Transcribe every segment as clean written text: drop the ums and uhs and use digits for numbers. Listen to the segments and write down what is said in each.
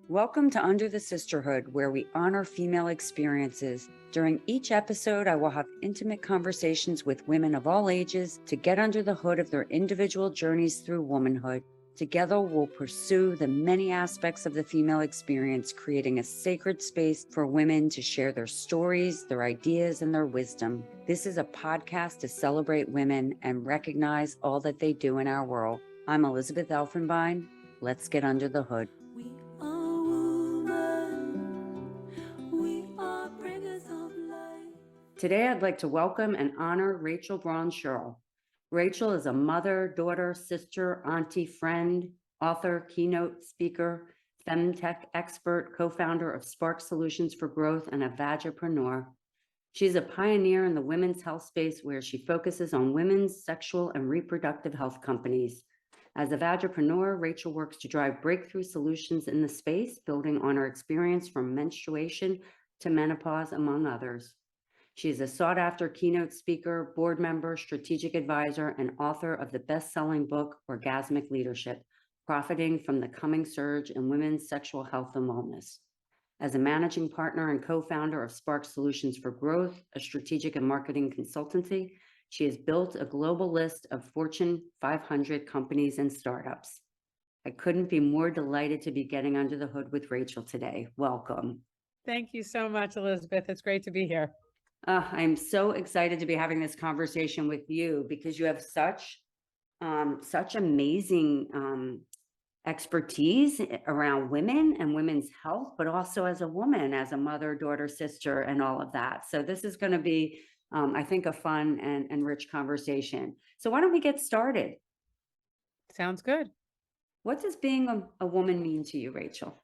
Welcome to Under the Sisterhood, where we honor female experiences. During each episode, I will have intimate conversations with women of all ages to get under the hood of their individual journeys through womanhood. Together, we'll pursue the many aspects of the female experience, creating a sacred space for women to share their stories, their ideas, and their wisdom. This is a podcast to celebrate women and recognize all that they do in our world. I'm Elizabeth Elfenbein. Let's get under the hood. Today, I'd like to welcome and honor Rachel Braun Scherl. Rachel is a mother, daughter, sister, auntie, friend, author, keynote speaker, femtech expert, co-founder of Spark Solutions for Growth, and a vagipreneur. She's a pioneer in the women's health space where she focuses on women's sexual and reproductive health companies. As a vagipreneur, Rachel works to drive breakthrough solutions in the space, building on her experience from menstruation to menopause, among others. She is a sought-after keynote speaker, board member, strategic advisor, and author of the best-selling book, Orgasmic Leadership, Profiting from the Coming Surge in Women's Sexual Health and Wellness. As a managing partner and co-founder of Spark Solutions for Growth, a strategic and marketing consultancy, she has built a global list of Fortune 500 companies and startups. I couldn't be more delighted to be getting under the hood with Rachel today. Welcome. Thank you so much, Elizabeth. It's great to be here. I'm so excited to be having this conversation with you because you have such amazing expertise around women and women's health, but also as a woman, as a mother, daughter, sister, and all of that. So this is going to be, I think, a fun and rich conversation. So why don't we get started? Sounds good. What does being a woman mean to you, Rachel?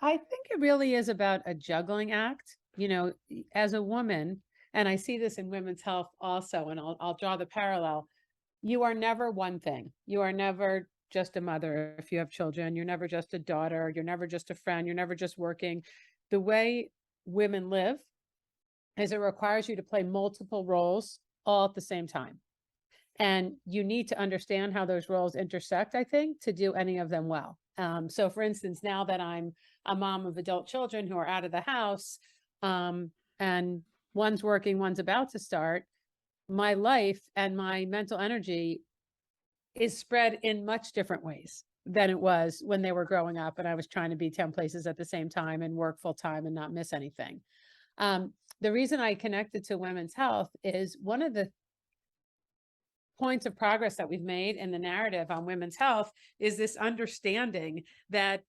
I think it really is about a juggling act. You know, as a woman, and I see this in women's health also, and I'll draw the parallel. You are never one thing. You are never just a mother if you have children. You're never just a daughter. You're never just a friend. You're never just working. The way women live is it requires you to play multiple roles all at the same time. And you need to understand how those roles intersect, I think, to do any of them well. So for instance, now that I'm a mom of adult children who are out of the house, and one's working, one's about to start, my life and my mental energy is spread in much different ways than it was when they were growing up and I was trying to be 10 places at the same time and work full time and not miss anything. The reason I connected to women's health is one of the points of progress that we've made in the narrative on women's health is this understanding that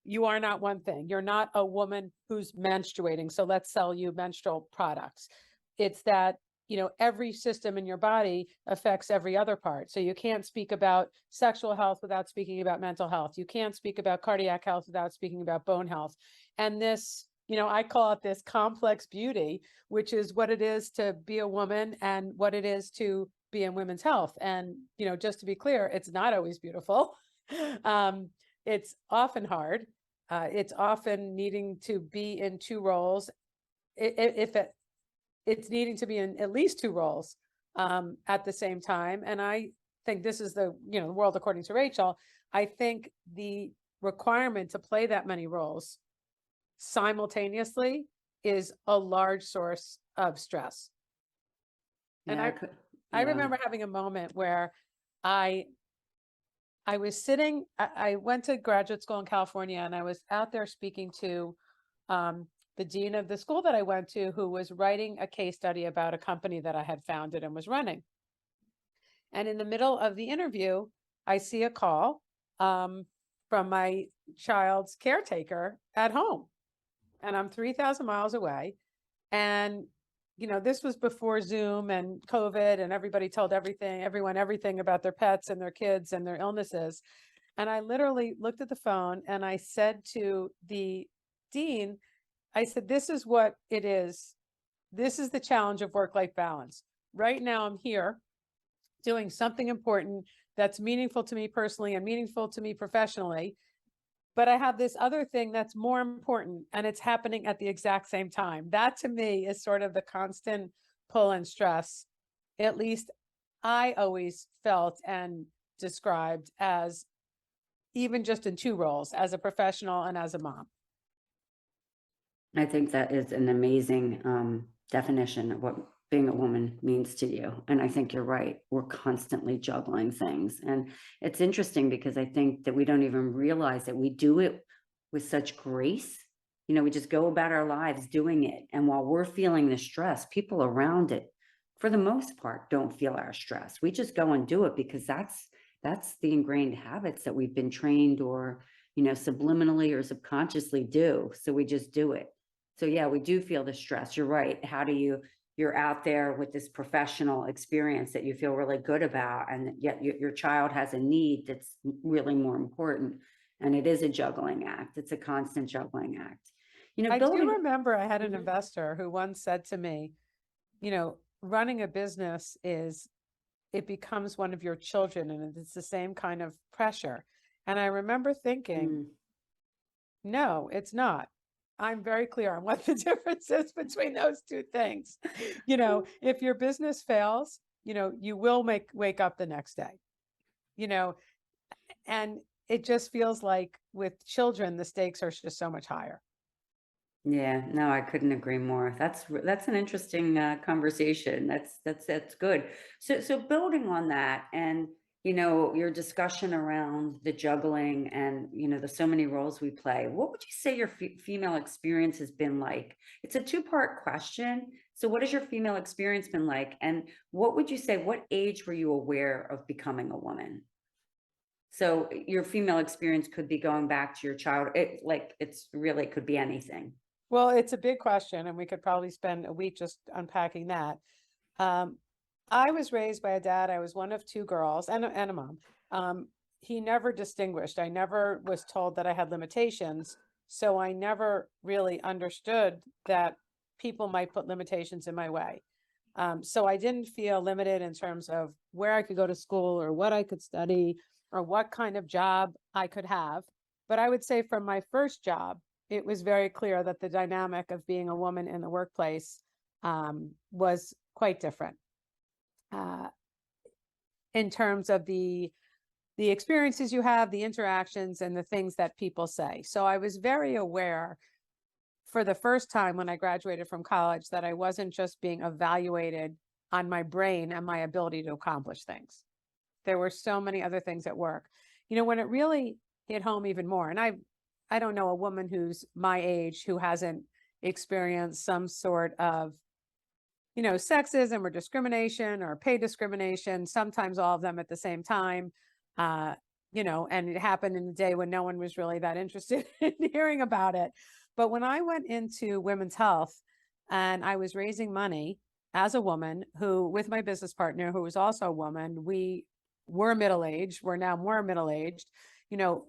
you are not one thing. You're not a woman who's menstruating, so let's sell you menstrual products. It's that, you know, every system in your body affects every other part. So you can't speak about sexual health without speaking about mental health. You can't speak about cardiac health without speaking about bone health. And this, you know, I call it this complex beauty, which is what it is to be a woman and what it is to be in women's health. And, you know, just to be clear, it's not always beautiful. It's often hard. It's often needing to be in two roles. It's needing to be in at least two roles at the same time. And I think this is the, you know, the world according to Rachel. I think the requirement to play that many roles simultaneously is a large source of stress. And I remember having a moment where I was sitting, I went to graduate school in California and I was out there speaking to the dean of the school that I went to, who was writing a case study about a company that I had founded and was running. And in the middle of the interview, I see a call from my child's caretaker at home. And I'm 3,000 miles away. And you know, this was before Zoom and COVID and everybody told everyone everything about their pets and their kids and their illnesses. And I literally looked at the phone and I said to the dean, I said, this is what it is. This is the challenge of work-life balance. Right now I'm here doing something important that's meaningful to me personally and meaningful to me professionally. But I have this other thing that's more important and it's happening at the exact same time. That to me is sort of the constant pull and stress, at least I always felt and described as even just in two roles, as a professional and as a mom. I think that is an amazing definition of what being a woman means to you. And I think you're right. We're constantly juggling things. And it's interesting because I think that we don't even realize that we do it with such grace. You know, we just go about our lives doing it. And while we're feeling the stress, people around it, for the most part, don't feel our stress. We just go and do it because that's the ingrained habits that we've been trained or, you know, subliminally or subconsciously do. So we just do it. So yeah, we do feel the stress. You're right. How do you're out there with this professional experience that you feel really good about, and yet your child has a need that's really more important. And it is a juggling act. It's a constant juggling act. You know, I do building. remember I had an Mhm. investor who once said to me, running a business it becomes one of your children, and it's the same kind of pressure. And I remember thinking, Mm, no, it's not. I'm very clear on what the difference is between those two things. If your business fails, you will wake up the next day, you know, and it just feels like with children, the stakes are just so much higher. yeah, no, I couldn't agree more. That's an interesting conversation. That's good. So building on that, and you know, your discussion around the juggling, and you know, the so many roles we play. What would you say your female experience has been like? It's a two-part question. So, what has your female experience been like, and what would you say? What age were you aware of becoming a woman? So, your female experience could be going back to your child. It's really could be anything. Well, it's a big question, and we could probably spend a week just unpacking that. Um, I was raised by a dad. I was one of two girls and a mom. He never distinguished. I never was told that I had limitations. So I never really understood that people might put limitations in my way. So I didn't feel limited in terms of where I could go to school or what I could study or what kind of job I could have. But I would say from my first job, it was very clear that the dynamic of being a woman in the workplace was quite different uh, in terms of the experiences you have, the interactions, and the things that people say. So I was very aware for the first time when I graduated from college that I wasn't just being evaluated on my brain and my ability to accomplish things. There were so many other things at work. When it really hit home even more, and I don't know a woman who's my age who hasn't experienced some sort of sexism or discrimination or pay discrimination, sometimes all of them at the same time. Uh, and it happened in a day when no one was really that interested in hearing about it. But when I went into women's health and I was raising money as a woman who, with my business partner, who was also a woman, we were middle-aged, we're now more middle-aged.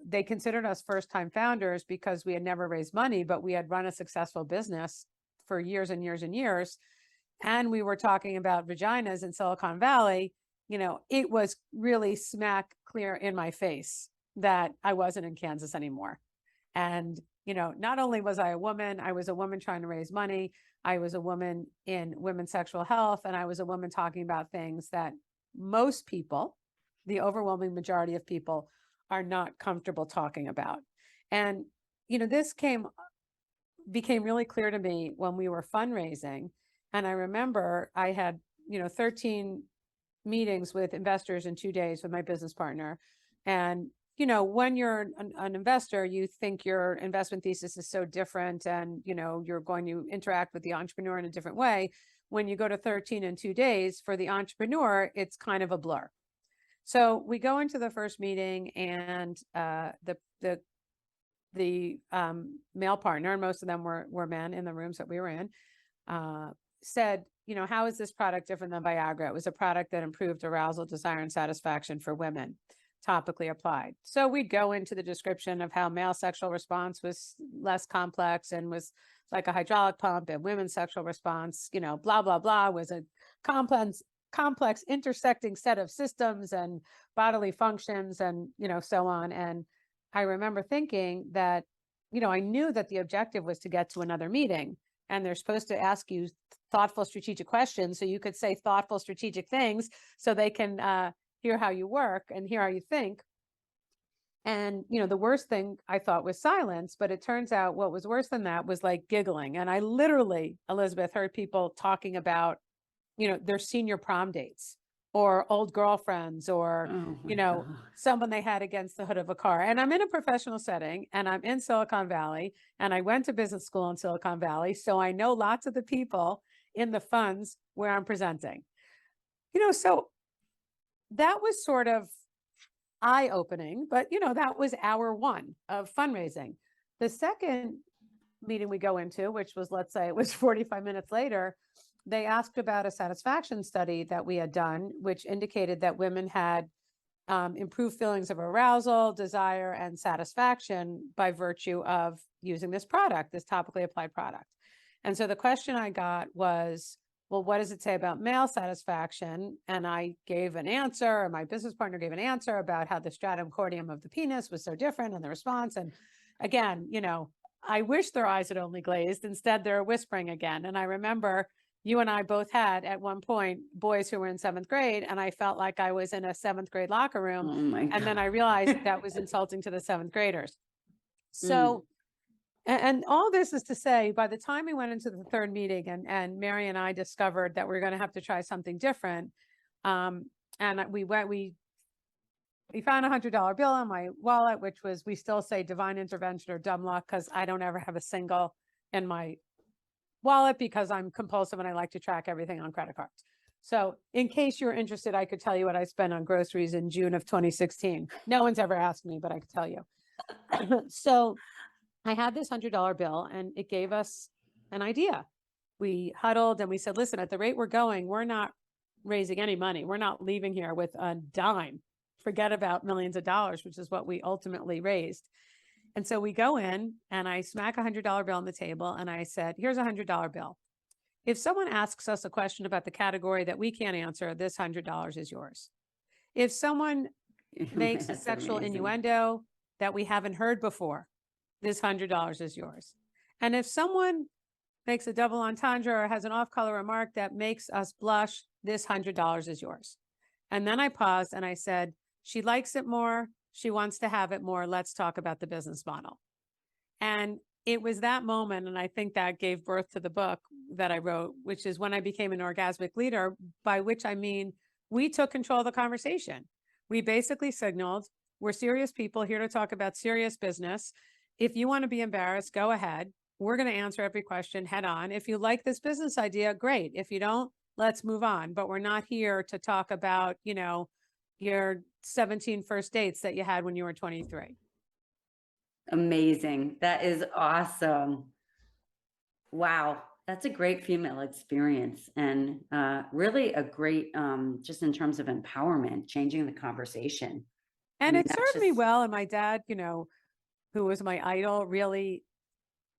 They considered us first-time founders because we had never raised money, but we had run a successful business for years and years and years. And we were talking about vaginas in Silicon Valley. It was really smack clear in my face that I wasn't in Kansas anymore. And, not only was I was a woman trying to raise money. I was a woman in women's sexual health, and I was a woman talking about things that most people, the overwhelming majority of people, are not comfortable talking about. And, this became really clear to me when we were fundraising. And I remember I had, 13 meetings with investors in 2 days with my business partner. And, when you're an investor, you think your investment thesis is so different and, you're going to interact with the entrepreneur in a different way. When you go to 13 in 2 days, for the entrepreneur, it's kind of a blur. So we go into the first meeting, and the male partner, and most of them were men in the rooms that we were in, said, how is this product different than Viagra? It was a product that improved arousal, desire, and satisfaction for women, topically applied. So we'd go into the description of how male sexual response was less complex and was like a hydraulic pump, and women's sexual response, blah, blah, blah, was a complex intersecting set of systems and bodily functions and, so on. And I remember thinking that, I knew that the objective was to get to another meeting, and they're supposed to ask you thoughtful, strategic questions so you could say thoughtful, strategic things so they can hear how you work and hear how you think. And, the worst thing I thought was silence, but it turns out what was worse than that was like giggling. And I literally, Elizabeth, heard people talking about, their senior prom dates or old girlfriends or, Oh my you know, God. someone they had against the hood of a car. And I'm in a professional setting and I'm in Silicon Valley and I went to business school in Silicon Valley. So I know lots of the people in the funds where I'm presenting, so that was sort of eye-opening, but that was hour one of fundraising. The second meeting we go into, which was, let's say it was 45 minutes later, they asked about a satisfaction study that we had done, which indicated that women had improved feelings of arousal, desire, and satisfaction by virtue of using this product, this topically applied product. And so the question I got was, well, what does it say about male satisfaction? And I gave an answer, or my business partner gave an answer about how the stratum corneum of the penis was so different and the response. And again, I wish their eyes had only glazed. Instead, they're whispering again. And I remember you and I both had at one point boys who were in 7th grade, and I felt like I was in a 7th grade locker room. Oh my And then I God. realized that was insulting to the 7th graders. Mm. So, and all this is to say, by the time we went into the third meeting and Mary and I discovered that we are going to have to try something different, and we found $100 bill in my wallet, which was, we still say divine intervention or dumb luck, because I don't ever have a single in my wallet because I'm compulsive and I like to track everything on credit cards. So in case you're interested, I could tell you what I spent on groceries in June of 2016. No one's ever asked me, but I could tell you. So I had this $100 bill and it gave us an idea. We huddled and we said, listen, at the rate we're going, we're not raising any money. We're not leaving here with a dime. Forget about millions of dollars, which is what we ultimately raised. And so we go in and I smack $100 bill on the table and I said, here's a $100 bill. If someone asks us a question about the category that we can't answer, this $100 is yours. If someone makes a That's sexual amazing. innuendo that we haven't heard before, this $100 is yours. And if someone makes a double entendre or has an off-color remark that makes us blush, this $100 is yours. And then I paused and I said, she likes it more. She wants to have it more. Let's talk about the business model. And it was that moment, and I think that gave birth to the book that I wrote, which is When I Became an Orgasmic Leader, by which I mean we took control of the conversation. We basically signaled, we're serious people here to talk about serious business. If you want to be embarrassed, go ahead. We're going to answer every question head on. If you like this business idea, great. If you don't, let's move on. But we're not here to talk about, your 17 first dates that you had when you were 23. Amazing. That is awesome. Wow. That's a great female experience and really a great, just in terms of empowerment, changing the conversation. I And mean, it that's served me just well. And my dad, who was my idol, really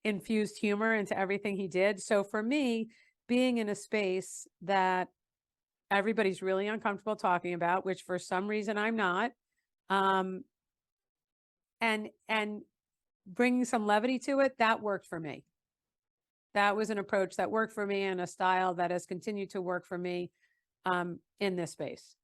infused humor into everything he did. So for me, being in a space that everybody's really uncomfortable talking about, which for some reason I'm not, um, and bringing some levity to it, that worked for me. That was an approach that worked for me and a style that has continued to work for me in this space.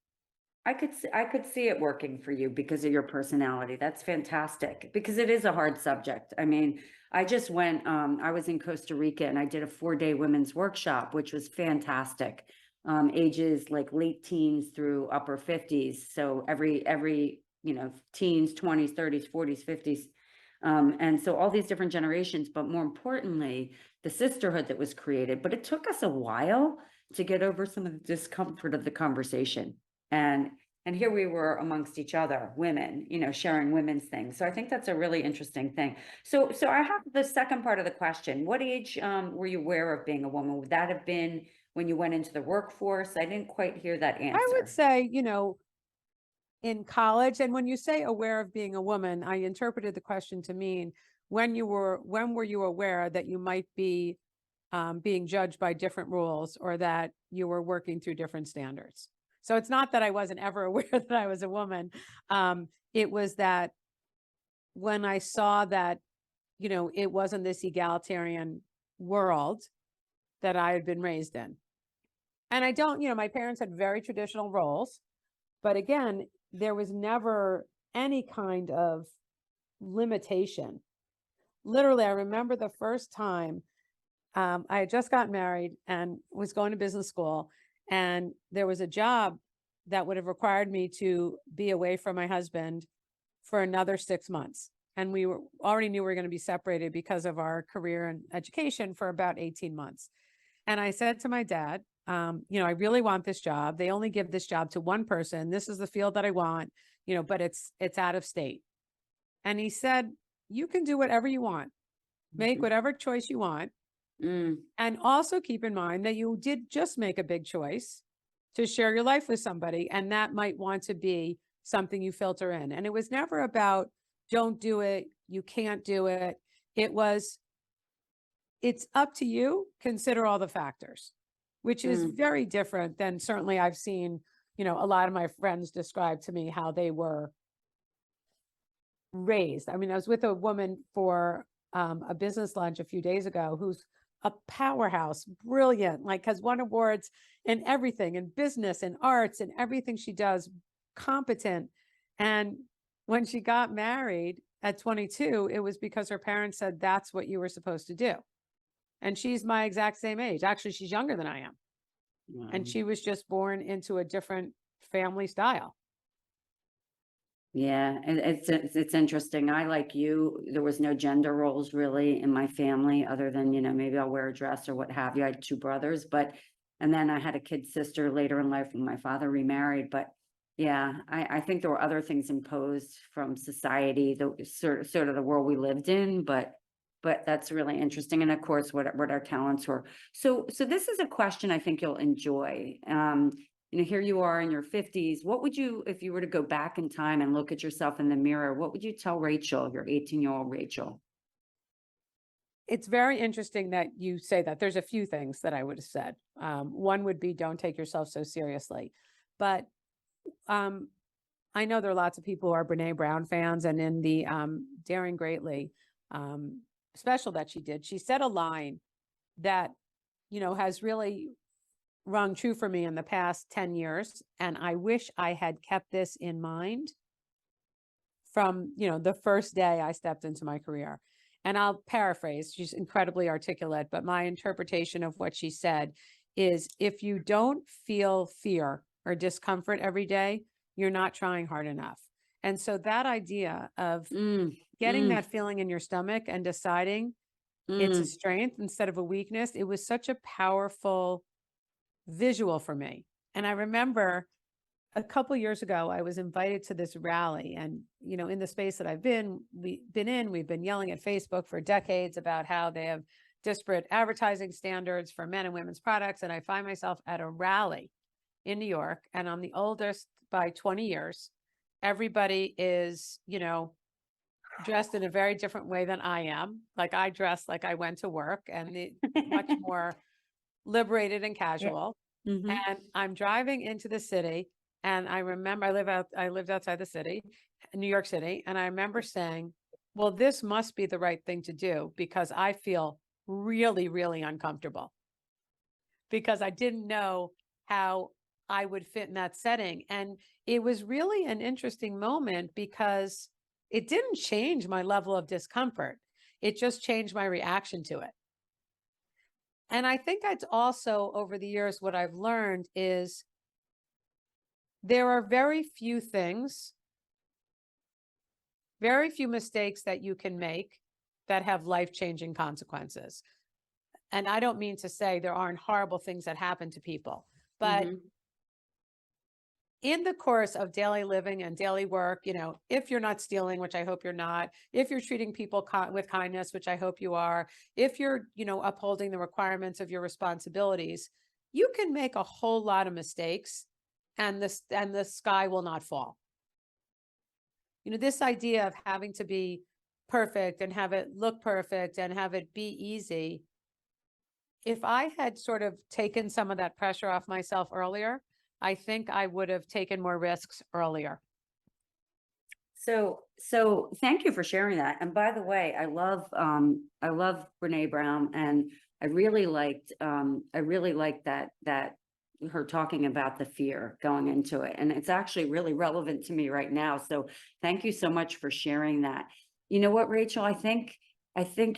I could see it working for you because of your personality. That's fantastic because it is a hard subject. I mean, I just went, I was in Costa Rica and I did a 4-day women's workshop, which was fantastic. Ages like late teens through upper 50s. So every, teens, 20s, 30s, 40s, 50s. And so all these different generations, but more importantly, the sisterhood that was created. But it took us a while to get over some of the discomfort of the conversation. And here we were amongst each other, women, sharing women's things. So I think that's a really interesting thing. So I have the second part of the question. What age were you aware of being a woman? Would that have been when you went into the workforce? I didn't quite hear that I would answer. say, in college, and when you say aware of being a woman, I interpreted the question to mean when were you aware that you might be being judged by different rules or that you were working through different standards. So it's not that I wasn't ever aware that I was a woman. It was that when I saw that, it wasn't this egalitarian world that I had been raised in. And I don't, my parents had very traditional roles, but again, there was never any kind of limitation. Literally, I remember the first time I had just gotten married and was going to business school, and there was a job that would have required me to be away from my husband for another 6 months. And we already knew we were going to be separated because of our career and education for about 18 months. And I said to my dad, I really want this job. They only give this job to one person. This is the field that I want, but it's out of state. And he said, you can do whatever you want, make whatever choice you want. And also keep in mind that you did just make a big choice to share your life with somebody, and that might want to be something you filter in. And it was never about, don't do it, you can't do it. It was, it's up to you, consider all the factors, which is very different than certainly I've seen, a lot of my friends describe to me how they were raised. I mean, I was with a woman for a business lunch a few days ago who's a powerhouse, brilliant, like has won awards in everything, in business and arts and everything she does, competent. And when she got married at 22, it was because her parents said, that's what you were supposed to do. And she's my exact same age. Actually, she's younger than I am. Wow. And she was just born into a different family style. Yeah, it's interesting. I, like you, there was no gender roles really in my family other than, maybe I'll wear a dress or what have you. I had two brothers, and then I had a kid sister later in life when my father remarried. But yeah, I think there were other things imposed from society, the sort of the world we lived in, but that's really interesting. And of course, what our talents were. So this is a question I think you'll enjoy. Here you are in your 50s. What would you, if you were to go back in time and look at yourself in the mirror, what would you tell Rachel, your 18-year-old Rachel? It's very interesting that you say that. There's a few things that I would have said. One would be, don't take yourself so seriously. But I know there are lots of people who are Brene Brown fans, and in the Daring Greatly special that she did, she said a line that, has really rung true for me in the past 10 years. And I wish I had kept this in mind from, the first day I stepped into my career. And I'll paraphrase, she's incredibly articulate, but my interpretation of what she said is, if you don't feel fear or discomfort every day, you're not trying hard enough. And so that idea of getting that feeling in your stomach and deciding it's a strength instead of a weakness, it was such a powerful visual for me. And I remember a couple years ago, I was invited to this rally, and, in the space that we've been yelling at Facebook for decades about how they have disparate advertising standards for men and women's products. And I find myself at a rally in New York, and I'm the oldest by 20 years. Everybody is, dressed in a very different way than I am. Like, I dress like I went to work, and much more liberated and casual. And I'm driving into the city, and I remember I lived outside the city, New York City. And I remember saying, well, this must be the right thing to do, because I feel really, really uncomfortable, because I didn't know how I would fit in that setting. And it was really an interesting moment, because it didn't change my level of discomfort. It just changed my reaction to it. And I think that's also, over the years, what I've learned is there are very few things, very few mistakes that you can make that have life-changing consequences. And I don't mean to say there aren't horrible things that happen to people, but in the course of daily living and daily work, if you're not stealing, which I hope you're not, if you're treating people with kindness, which I hope you are, if you're, upholding the requirements of your responsibilities, you can make a whole lot of mistakes, and the sky will not fall. This idea of having to be perfect and have it look perfect and have it be easy. If I had sort of taken some of that pressure off myself earlier, I think I would have taken more risks earlier. So thank you for sharing that. And by the way, I love Brene Brown, and I really liked that her talking about the fear going into it. And it's actually really relevant to me right now. So thank you so much for sharing that. You know what, Rachel, I think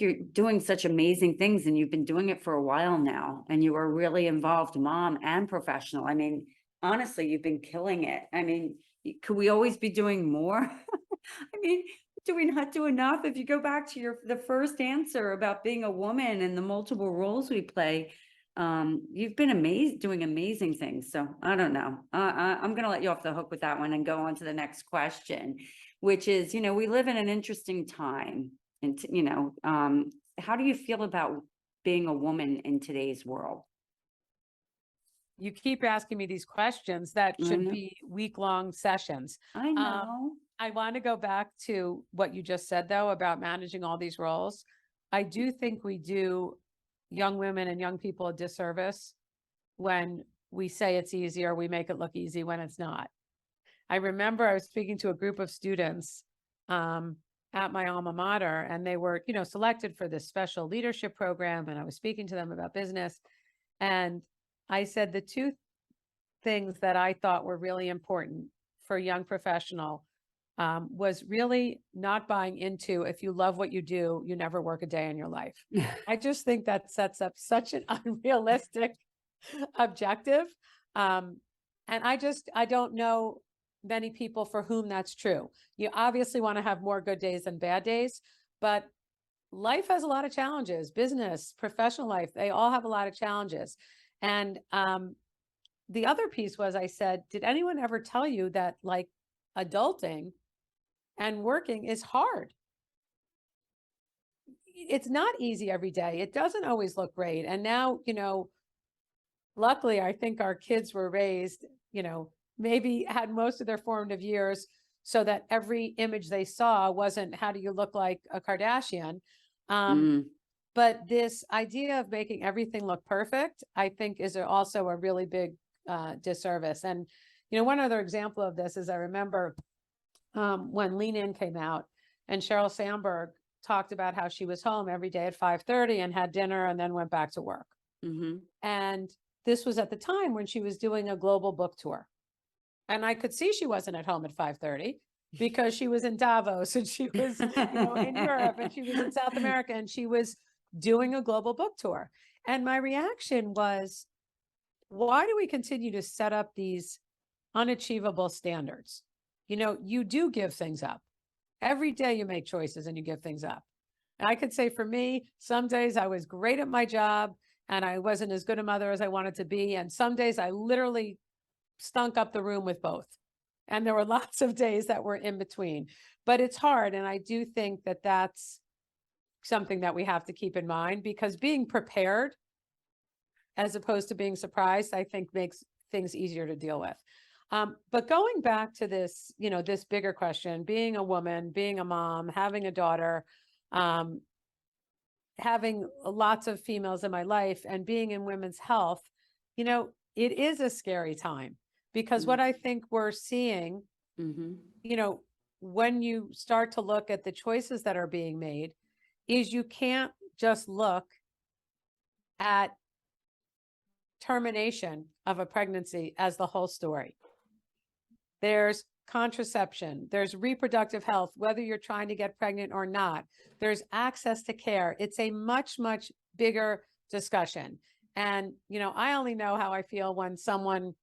you're doing such amazing things, and you've been doing it for a while now, and you are really involved, mom and professional. I mean, honestly, you've been killing it. I mean, could we always be doing more? I mean, do we not do enough? If you go back to the first answer about being a woman and the multiple roles we play, you've been doing amazing things. So I don't know. I'm going to let you off the hook with that one and go on to the next question, which is, we live in an interesting time. And, how do you feel about being a woman in today's world? You keep asking me these questions that I should know. be week-long sessions. I Um, know. I want to go back to what you just said, though, about managing all these roles. I do think we do young women and young people a disservice when we say it's easy or we make it look easy when it's not. I remember I was speaking to a group of students at my alma mater, and they were, selected for this special leadership program. And I was speaking to them about business. And I said the two things that I thought were really important for a young professional was really not buying into, if you love what you do, you never work a day in your life. I just think that sets up such an unrealistic objective. And I don't know many people for whom that's true. You obviously want to have more good days than bad days, but life has a lot of challenges. Business, professional life, they all have a lot of challenges. And the other piece was, I said, did anyone ever tell you that like adulting and working is hard? It's not easy every day. It doesn't always look great. And now, luckily, I think our kids were raised, maybe had most of their formative years so that every image they saw wasn't, how do you look like a Kardashian? Mm, But this idea of making everything look perfect, I think is also a really big disservice. And, one other example of this is I remember when Lean In came out, and Sheryl Sandberg talked about how she was home every day at 5:30 and had dinner and then went back to work. hmm And this was at the time when she was doing a global book tour. And I could see she wasn't at home at 5:30 because she was in Davos and she was, in Europe, and she was in South America, and she was doing a global book tour. And my reaction was, why do we continue to set up these unachievable standards? You do give things up. Every day you make choices and you give things up. And I could say for me, some days I was great at my job and I wasn't as good a mother as I wanted to be. And some days I literally stunk up the room with both. And there were lots of days that were in between, but it's hard. And I do think that that's something that we have to keep in mind, because being prepared as opposed to being surprised, I think makes things easier to deal with. But going back to this, this bigger question, being a woman, being a mom, having a daughter, having lots of females in my life and being in women's health, it is a scary time, because what I think we're seeing, hmm when you start to look at the choices that are being made, is you can't just look at termination of a pregnancy as the whole story. There's contraception, there's reproductive health, whether you're trying to get pregnant or not, there's access to care. It's a much, much bigger discussion. And, I only know how I feel when someone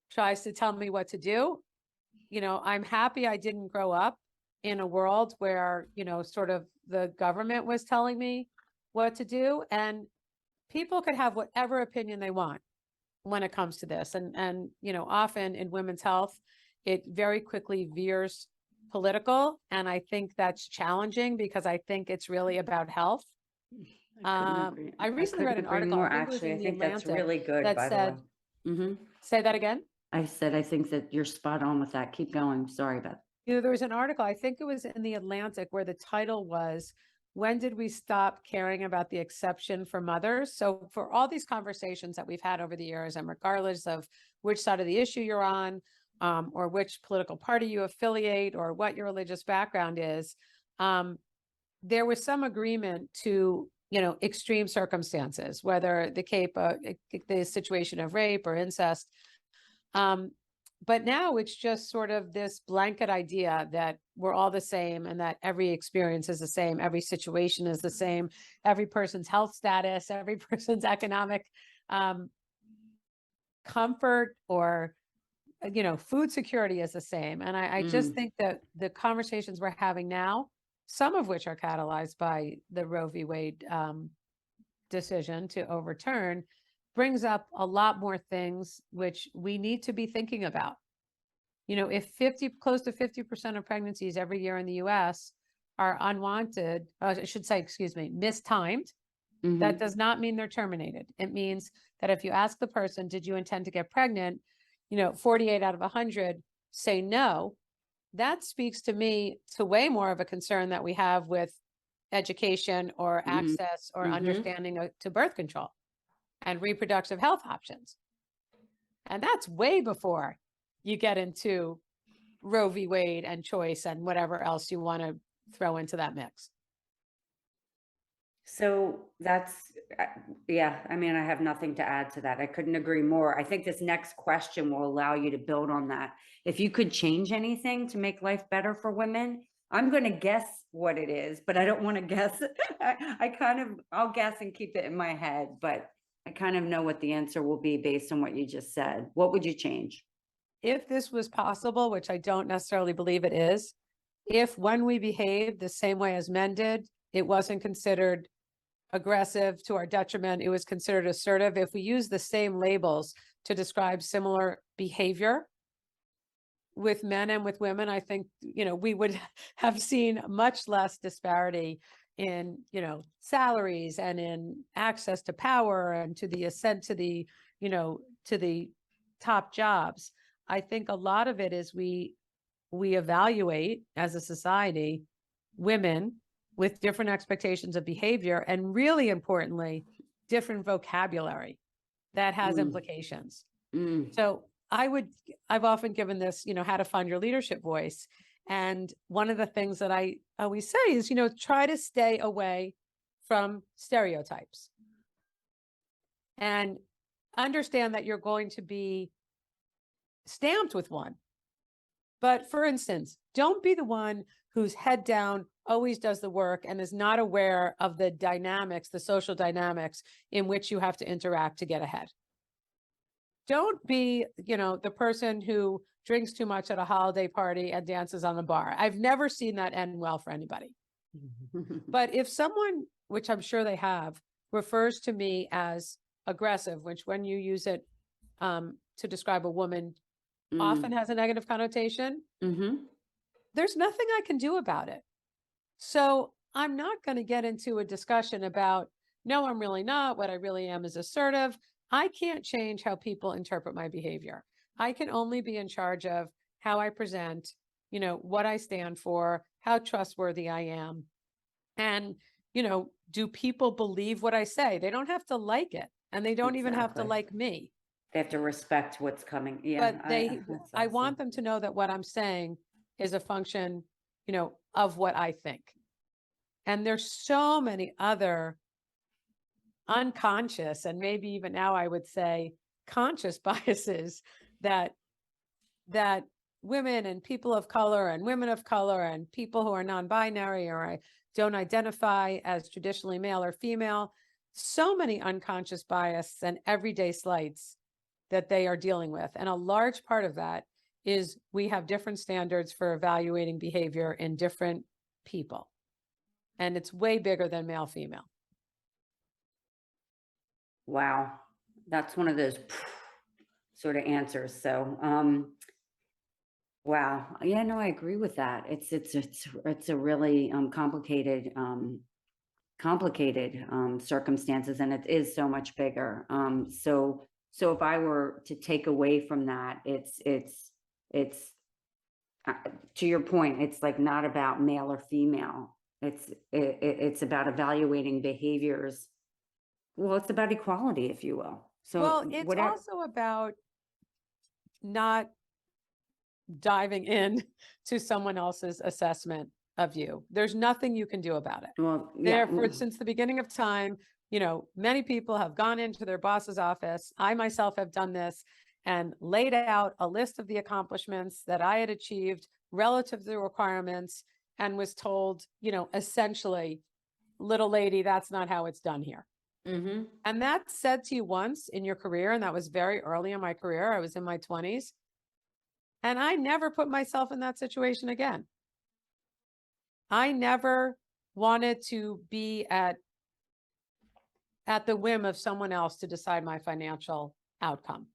tries to tell me what to do. I'm happy I didn't grow up in a world where, sort of the government was telling me what to do, and people could have whatever opinion they want when it comes to this. And often in women's health, it very quickly veers political. And I think that's challenging, because I think it's really about health. I recently read an article, more. I think it was Actually, in I The think that's Atlantic, really good, that by the way. said, say that again. I said, I think that you're spot on with that. Keep going. Sorry about There was an article, I think it was in The Atlantic, where the title was, when did we stop caring about the exception for mothers? So for all these conversations that we've had over the years, and regardless of which side of the issue you're on, or which political party you affiliate, or what your religious background is, there was some agreement to, extreme circumstances, whether the situation of rape or incest. But now it's just sort of this blanket idea that we're all the same and that every experience is the same, every situation is the same, every person's health status, every person's economic comfort or food security is the same. And I just think that the conversations we're having now, some of which are catalyzed by the Roe v. Wade decision to overturn, brings up a lot more things which we need to be thinking about. If close to 50% of pregnancies every year in the US are unwanted, I should say, mistimed, that does not mean they're terminated. It means that if you ask the person, did you intend to get pregnant? 48 out of 100 say no. That speaks to me to way more of a concern that we have with education or access or understanding to birth control and reproductive health options. And that's way before you get into Roe v. Wade and choice and whatever else you want to throw into that mix. So that's, yeah, I mean, I have nothing to add to that. I couldn't agree more. I think this next question will allow you to build on that. If you could change anything to make life better for women, I'm going to guess what it is, but I don't want to guess. I'll guess and keep it in my head, but I kind of know what the answer will be based on what you just said. What would you change? If this was possible, which I don't necessarily believe it is, if when we behaved the same way as men did, it wasn't considered aggressive to our detriment, it was considered assertive. If we use the same labels to describe similar behavior with men and with women, I think, we would have seen much less disparity in, salaries and in access to power and to the ascent to the, to the top jobs. I think a lot of it is we evaluate as a society women with different expectations of behavior and, really importantly, different vocabulary that has implications. So I've often given this, how to find your leadership voice. And one of the things that I always say is, try to stay away from stereotypes and understand that you're going to be stamped with one. But for instance, don't be the one who's head down, always does the work, and is not aware of the dynamics, the social dynamics in which you have to interact to get ahead. Don't be, the person who drinks too much at a holiday party and dances on the bar. I've never seen that end well for anybody. But if someone, which I'm sure they have, refers to me as aggressive, which when you use it to describe a woman often has a negative connotation, there's nothing I can do about it. So I'm not going to get into a discussion about, no, I'm really not. What I really am is assertive. I can't change how people interpret my behavior. I can only be in charge of how I present, what I stand for, how trustworthy I am. And, do people believe what I say? They don't have to like it, and they don't even have to like me. They have to respect what's coming. Yeah. But I want them to know that what I'm saying is a function, of what I think. And there's so many other unconscious, and maybe even now I would say conscious biases that women and people of color and women of color and people who are non-binary or don't identify as traditionally male or female, so many unconscious bias and everyday slights that they are dealing with. And a large part of that is we have different standards for evaluating behavior in different people. And it's way bigger than male, female. Wow. That's one of those sort of answers. So, wow. Yeah, no, I agree with that. It's a really complicated circumstances, and it is so much bigger. So if I were to take away from that, it's to your point, it's like not about male or female. It's about evaluating behaviors. Well, it's about equality, if you will. So well, it's also about not diving in to someone else's assessment of you. There's nothing you can do about it. Well, yeah. Therefore, since the beginning of time, many people have gone into their boss's office. I myself have done this and laid out a list of the accomplishments that I had achieved relative to the requirements and was told, essentially, little lady, that's not how it's done here. Mm-hmm. And that's said to you once in your career. And that was very early in my career. I was in my 20s. And I never put myself in that situation again. I never wanted to be at the whim of someone else to decide my financial outcome.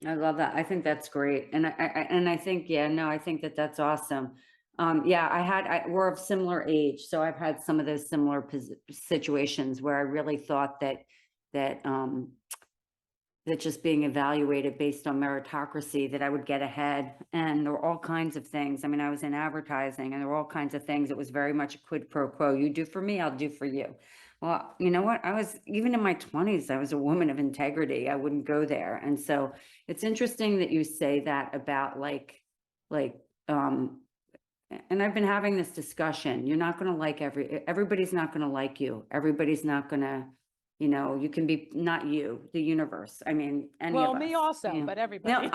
I love that. I think that's great. And I think, yeah, no, I think that that's awesome. Yeah, we're of similar age. So I've had some of those similar situations where I really thought that just being evaluated based on meritocracy, that I would get ahead. And there were all kinds of things. I mean, I was in advertising and there were all kinds of things. It was very much a quid pro quo. You do for me, I'll do for you. Well, you know what? Even in my 20s, I was a woman of integrity. I wouldn't go there. And so it's interesting that you say that about and I've been having this discussion. You're not going to like everybody's not going to like you. Everybody's not going to, you can be not you, the universe. I mean, any of us. Well, me also, but everybody.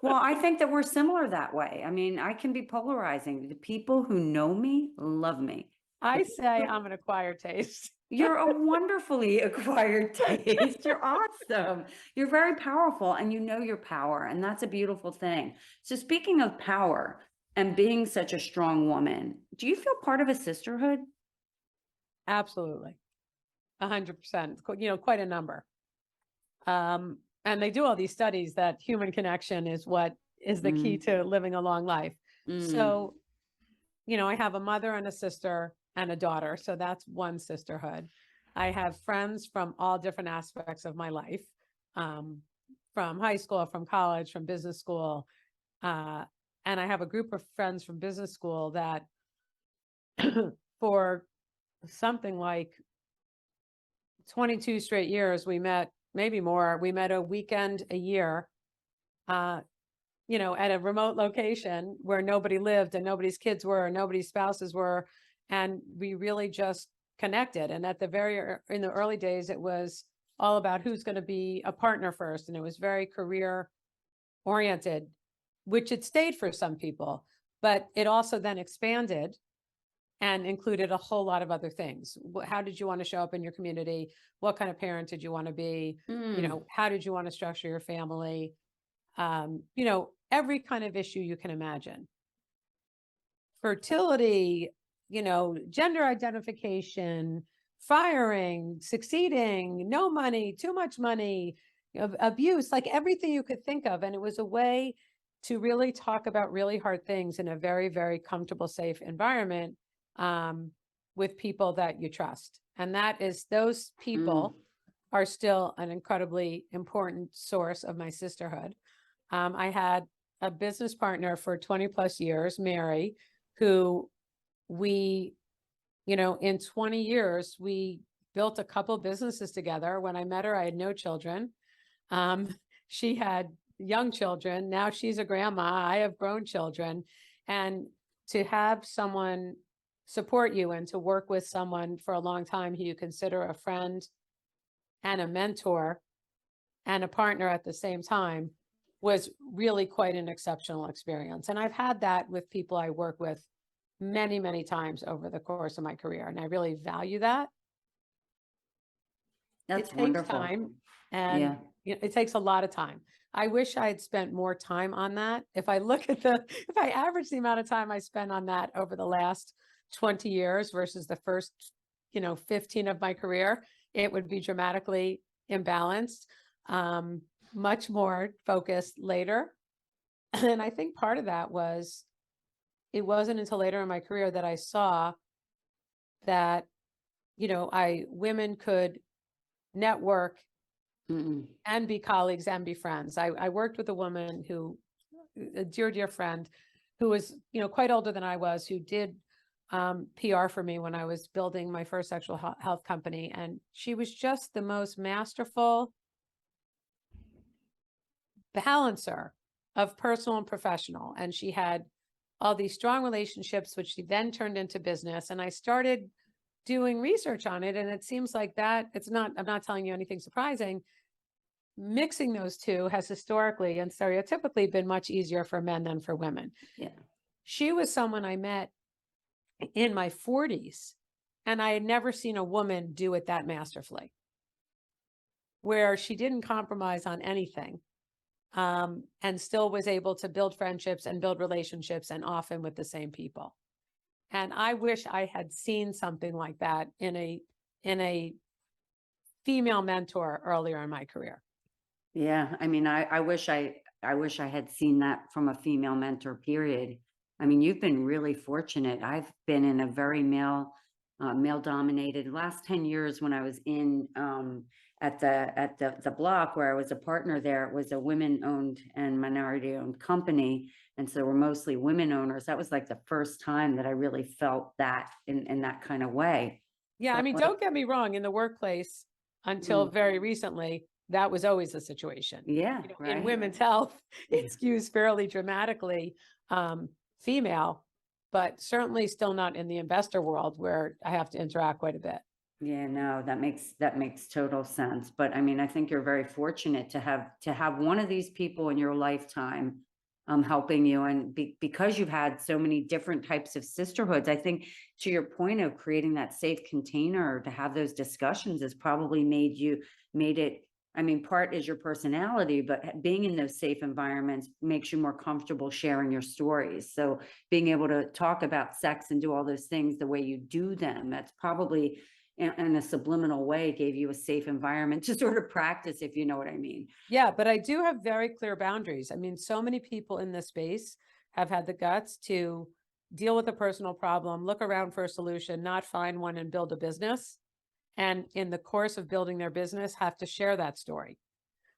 No, I think that we're similar that way. I mean, I can be polarizing. The people who know me love me. I say I'm an acquired taste. You're a wonderfully acquired taste. You're awesome. You're very powerful and you know your power. And that's a beautiful thing. So speaking of power and being such a strong woman, do you feel part of a sisterhood? Absolutely. 100%, quite a number. And they do all these studies that human connection is what is the key to living a long life. So, I have a mother and a sister and a daughter. So that's one sisterhood. I have friends from all different aspects of my life, from high school, from college, from business school. And I have a group of friends from business school that for something like 22 straight years, we met, maybe more. We met a weekend a year, at a remote location where nobody lived and nobody's kids were, and nobody's spouses were. And we really just connected. And in the early days, it was all about who's going to be a partner first. And it was very career oriented, which it stayed for some people, but it also then expanded and included a whole lot of other things. How did you want to show up in your community? What kind of parent did you want to be? How did you want to structure your family? Every kind of issue you can imagine. Fertility, gender identification, firing, succeeding, no money, too much money, abuse, like everything you could think of. And it was a way to really talk about really hard things in a very, very comfortable, safe environment, with people that you trust. And those people are still an incredibly important source of my sisterhood. I had a business partner for 20 plus years, Mary, who in 20 years, we built a couple businesses together. When I met her, I had no children. She had young children. Now she's a grandma. I have grown children. And to have someone support you and to work with someone for a long time who you consider a friend and a mentor and a partner at the same time was really quite an exceptional experience. And I've had that with people I work with many, many times over the course of my career. And I really value that. That's it wonderful. Takes time, and it takes a lot of time. I wish I had spent more time on that. If I average the amount of time I spent on that over the last 20 years versus the first, 15 of my career, it would be dramatically imbalanced, much more focused later. And I think part of that it wasn't until later in my career that I saw that, women could network and be colleagues and be friends. I worked with a woman a dear friend, who was, quite older than I was, who did PR for me when I was building my first sexual health company. And she was just the most masterful balancer of personal and professional. And she had all these strong relationships, which she then turned into business. And I started doing research on it. And it seems like that I'm not telling you anything surprising. Mixing those two has historically and stereotypically been much easier for men than for women. Yeah. She was someone I met in my 40s, and I had never seen a woman do it that masterfully, where she didn't compromise on anything, and still was able to build friendships and build relationships, and often with the same people. And I wish I had seen something like that in a female mentor earlier in my career. Yeah, I mean, I wish I had seen that from a female mentor, period. I mean, you've been really fortunate. I've been in a very male dominated last 10 years. When I was in at the block where I was a partner there, it was a women owned and minority owned company. And so we're mostly women owners. That was like the first time that I really felt that in that kind of way. Yeah, I But mean, like, don't get me wrong, in the workplace, until very recently, that was always the situation. yeah, You know, in right. women's health, it skews fairly dramatically female, but certainly still not in the investor world where I have to interact quite a bit. Yeah, no, that makes total sense. But I mean, I think you're very fortunate to have one of these people in your lifetime helping you. And because you've had so many different types of sisterhoods, I think to your point of creating that safe container to have those discussions has probably made it. I mean, part is your personality, but being in those safe environments makes you more comfortable sharing your stories. So being able to talk about sex and do all those things the way you do them, that's probably in a subliminal way gave you a safe environment to sort of practice, if you know what I mean. Yeah, but I do have very clear boundaries. I mean, so many people in this space have had the guts to deal with a personal problem, look around for a solution, not find one, and build a business. And in the course of building their business, have to share that story,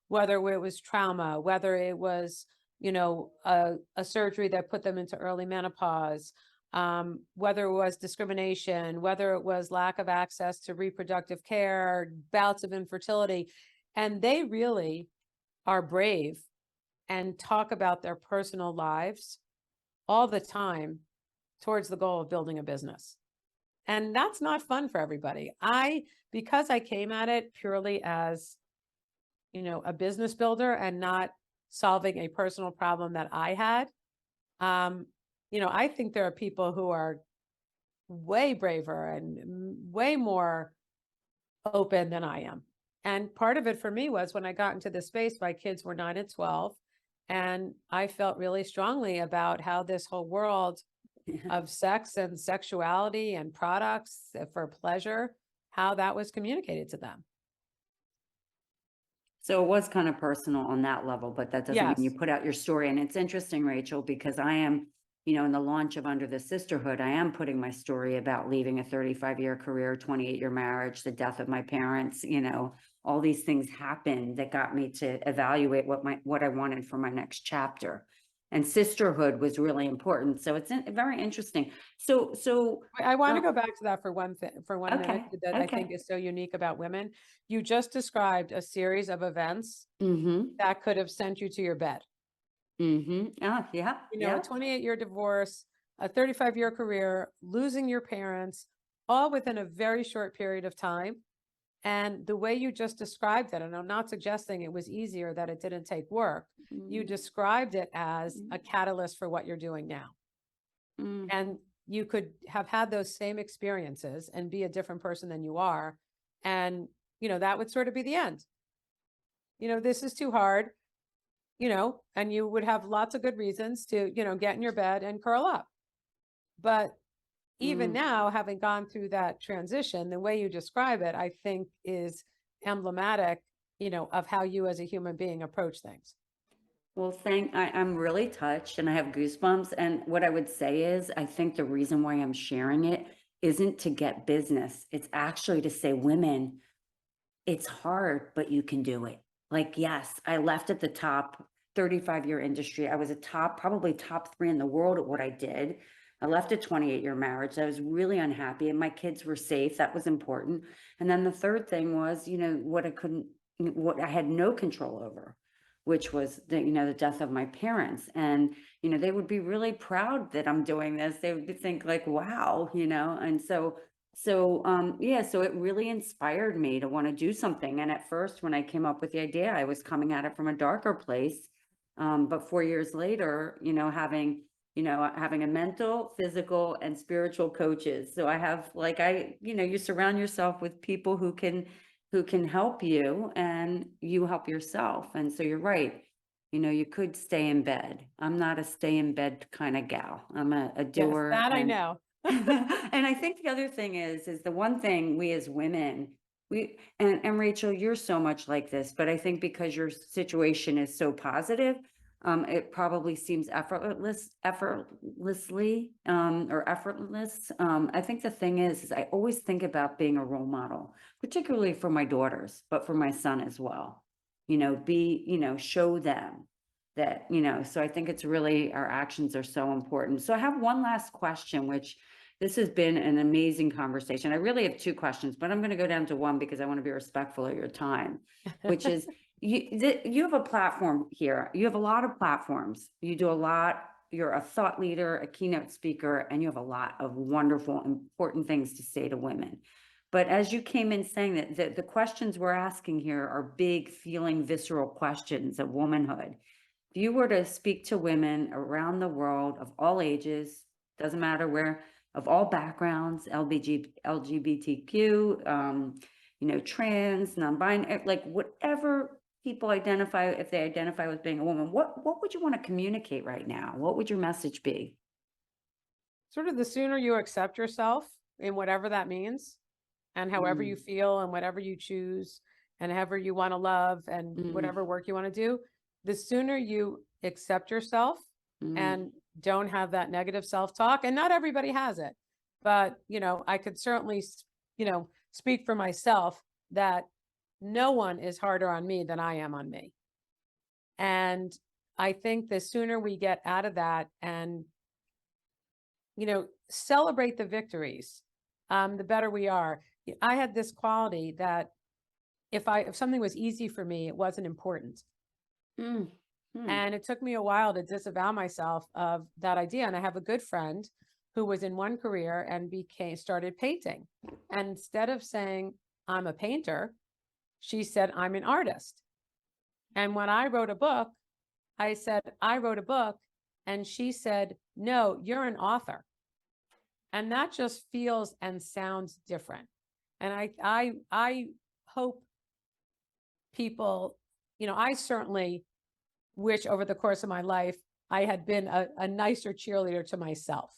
whether it was trauma, whether it was, a surgery that put them into early menopause, whether it was discrimination, whether it was lack of access to reproductive care, bouts of infertility. And they really are brave and talk about their personal lives all the time towards the goal of building a business. And that's not fun for everybody. Because I came at it purely as, a business builder and not solving a personal problem that I had, I think there are people who are way braver and way more open than I am. And part of it for me was when I got into this space, my kids were 9 and 12. And I felt really strongly about how this whole world of sex and sexuality and products for pleasure, how that was communicated to them. So it was kind of personal on that level, but that doesn't mean you Yes. put out your story. And it's interesting, Rachel, because I am, in the launch of Under the Sisterhood, I am putting my story about leaving a 35-year career, 28-year marriage, the death of my parents, all these things happened that got me to evaluate what I wanted for my next chapter. And sisterhood was really important. So it's very interesting. So I want to go back to that for one minute okay, that I okay. think is so unique about women. You just described a series of events Mm-hmm. that could have sent you to your bed. Mm-hmm. Oh, yeah. A 28-year divorce, a 35-year career, losing your parents, all within a very short period of time. And the way you just described it, and I'm not suggesting it was easier, that it didn't take work. You described it as a catalyst for what you're doing now. Mm. And you could have had those same experiences and be a different person than you are. And, that would sort of be the end. This is too hard, and you would have lots of good reasons to, get in your bed and curl up. But even now, having gone through that transition, the way you describe it, I think is emblematic, of how you as a human being approach things. Well, I'm really touched and I have goosebumps. And what I would say is, I think the reason why I'm sharing it isn't to get business. It's actually to say, women, it's hard, but you can do it. Like, yes, I left at the top 35-year industry. I was probably top 3 in the world at what I did. I left a 28-year marriage. I was really unhappy and my kids were safe. That was important. And then the third thing was, what I had no control over which was the death of my parents. And, they would be really proud that I'm doing this. They would think like, wow, and so it really inspired me to want to do something. And at first, when I came up with the idea, I was coming at it from a darker place. But 4 years later, having a mental, physical, and spiritual coaches. So I have you surround yourself with people who can help you, and you help yourself. And so you're right. You could stay in bed. I'm not a stay in bed kind of gal. I'm a Yes, doer. that I And know. and I think the other thing is the one thing we as women, and Rachel, you're so much like this, but I think because your situation is so positive, it probably seems effortlessly, or effortless. I think the thing is I always think about being a role model, particularly for my daughters, but for my son as well. Show them that, so I think it's really, our actions are so important. So I have one last question, which this has been an amazing conversation. I really have two questions, but I'm going to go down to one because I want to be respectful of your time, which is you have a platform here. You have a lot of platforms. You do a lot. You're a thought leader, a keynote speaker, and you have a lot of wonderful, important things to say to women. But as you came in saying that the questions we're asking here are big, feeling, visceral questions of womanhood. If you were to speak to women around the world of all ages, doesn't matter where, of all backgrounds, LGBTQ, trans, non-binary, like whatever people identify, if they identify with being a woman, what would you want to communicate right now? What would your message be? Sort of the sooner you accept yourself in whatever that means, and however you feel and whatever you choose and however you want to love and whatever work you want to do, the sooner you accept yourself and don't have that negative self-talk. And not everybody has it, but I could certainly, speak for myself that no one is harder on me than I am on me. And I think the sooner we get out of that and, celebrate the victories, the better we are. I had this quality that if something was easy for me, it wasn't important. And it took me a while to disavow myself of that idea. And I have a good friend who was in one career and started painting. And instead of saying, I'm a painter, she said, I'm an artist. And when I wrote a book, I said, I wrote a book. And she said, no, you're an author. And that just feels and sounds different. And I hope people, I certainly wish over the course of my life, I had been a nicer cheerleader to myself.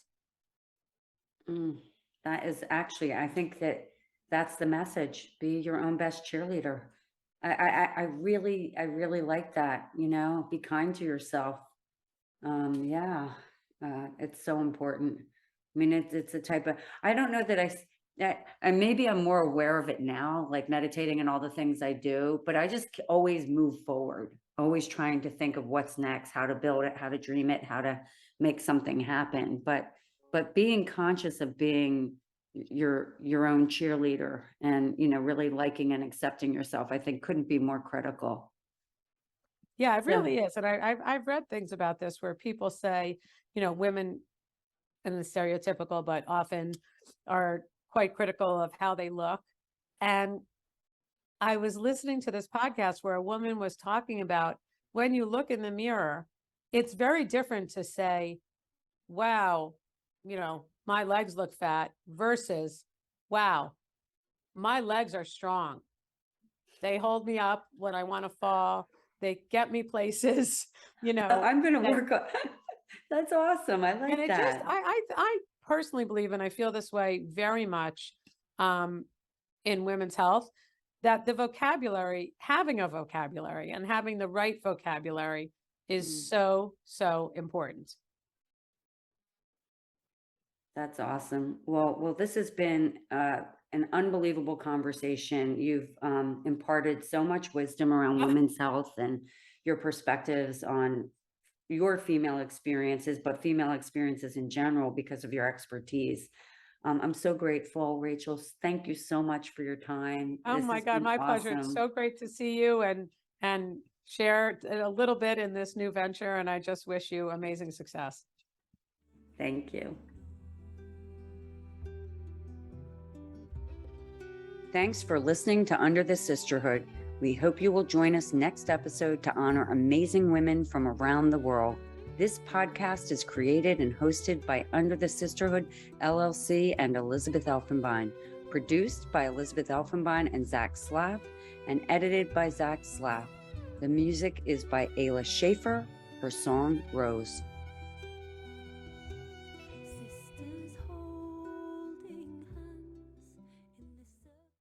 That is actually, I think that's the message. Be your own best cheerleader. I really like that, be kind to yourself. Yeah, it's so important. I mean, it's a type of, I don't know that and maybe I'm more aware of it now, like meditating and all the things I do, but I just always move forward, always trying to think of what's next, how to build it, how to dream it, how to make something happen. But being conscious of being your own cheerleader and, really liking and accepting yourself, I think couldn't be more critical. Yeah, it So, really is. And I've read things about this where people say, women, and the stereotypical, but often are quite critical of how they look. And I was listening to this podcast where a woman was talking about when you look in the mirror, it's very different to say, wow, my legs look fat versus, wow, my legs are strong. They hold me up when I want to fall. They get me places, I'm going to that- work on, that's awesome. I and like it just, that. I personally believe, and I feel this way very much, in women's health, that having a vocabulary and having the right vocabulary is so, so important. That's awesome. Well, this has been an unbelievable conversation. You've imparted so much wisdom around women's health and your perspectives on your female experiences, but female experiences in general because of your expertise. I'm so grateful, Rachel. Thank you so much for your time. Oh This my has God, been my pleasure. It's awesome. so great to see you and share a little bit in this new venture, and I just wish you amazing success. Thank you. Thanks for listening to Under the Sisterhood. We hope you will join us next episode to honor amazing women from around the world. This podcast is created and hosted by Under the Sisterhood, LLC, and Elizabeth Elfenbein, produced by Elizabeth Elfenbein and Zach Slav, and edited by Zach Slav. The music is by Ayla Schaefer. Her song, Rose.